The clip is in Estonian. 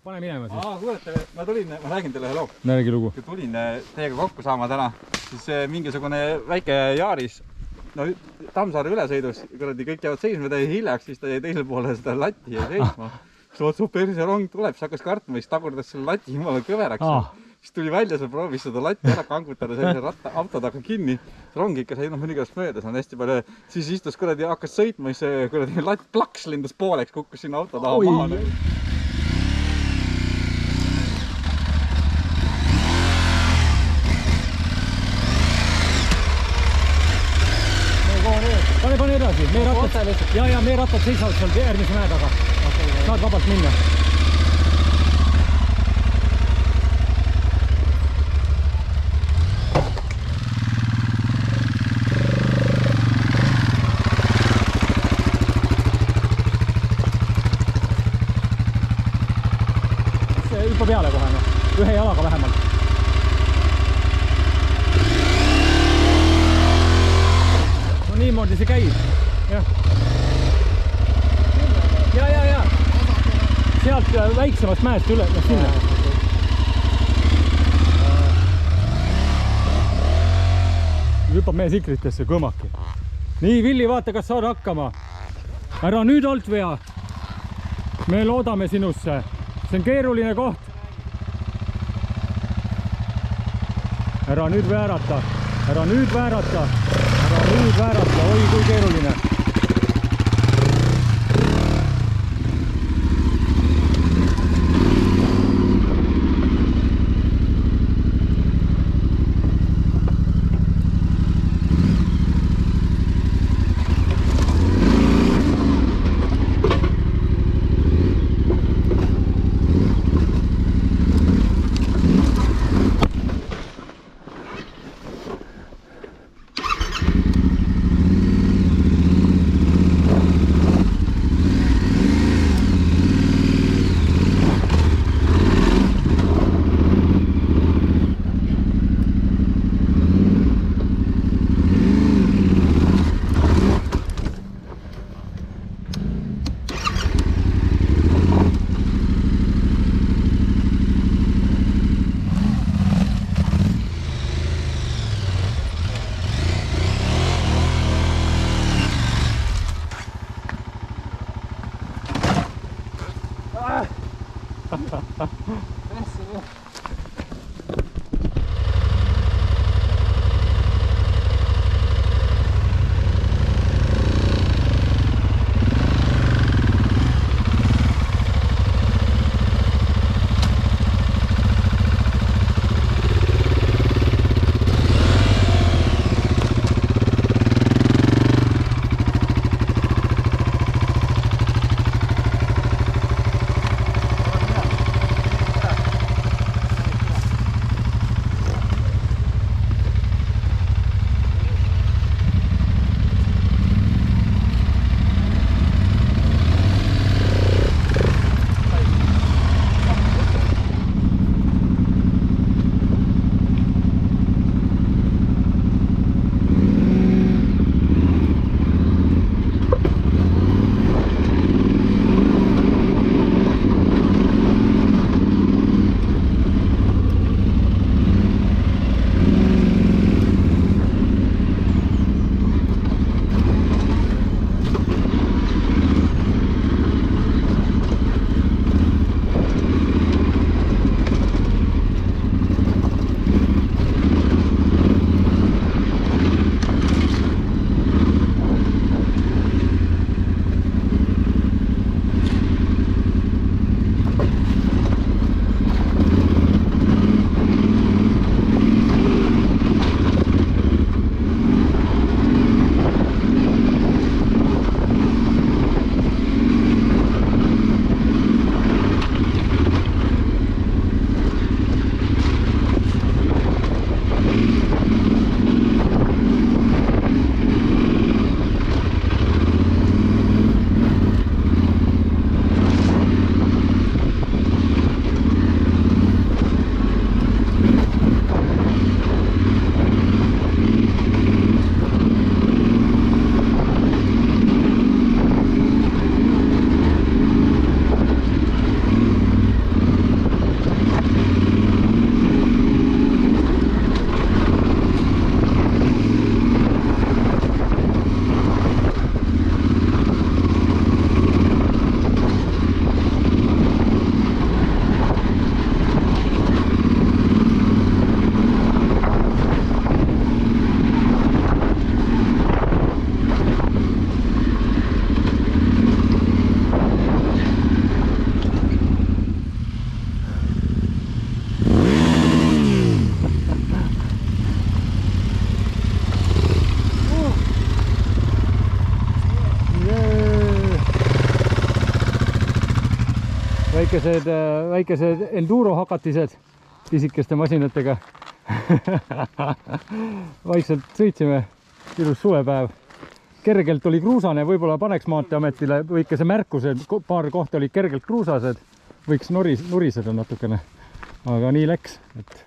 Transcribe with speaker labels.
Speaker 1: pane minema siis.
Speaker 2: Kuulete, ma räägin teile ühe loo.
Speaker 1: Räägi lugu.
Speaker 2: Kui tulin teiega kokku saama täna, siis mingisugune väike Jaaris, no Tammsaare ülesõidus, kuradi kõik jäävad seisma, ta jäi hiljaks, siis ta jäi teisel poole seda latti ja seisma. Siis super, see rong tuleb, siis hakkas kartma, siis tagurdas selle lati jumala kõveraks. Siis tuli välja, seal proovis seda latti ära kangutada sellise auto taga kinni. Rong ikka sai mõnikast mööda, see on hästi palju. Siis istus kuradi hakkas sõitma, siis kuradi latt plaks lindas pooleks, kukkus sinna auto taha maha. Pane edasi, meie rattad seisavad seal järgmise mäe taga. Saad vabalt minna. Hüppa peale kohe, ühe jalaga vähemalt. No niimoodi see käib. Ja. Sealt väiksemast mäest üle, sinna. Hüppab meie sikritesse kõmaki. Nii, Villi, vaata, kas saad hakkama. Ära nüüd alt vea. Me loodame sinusse. See on keeruline koht. Ära nüüd väärata. Oi, kui keeruline.
Speaker 1: väikesed enduro hakatised pisikeste masinatega. Vaikselt sõitsime, ilus suvepäev. Kergelt oli kruusane, võib-olla paneks Maanteeametile väikese märkuse, paar kohta olid kergelt kruusased, võiks nuriseda natukene. Aga nii läks, et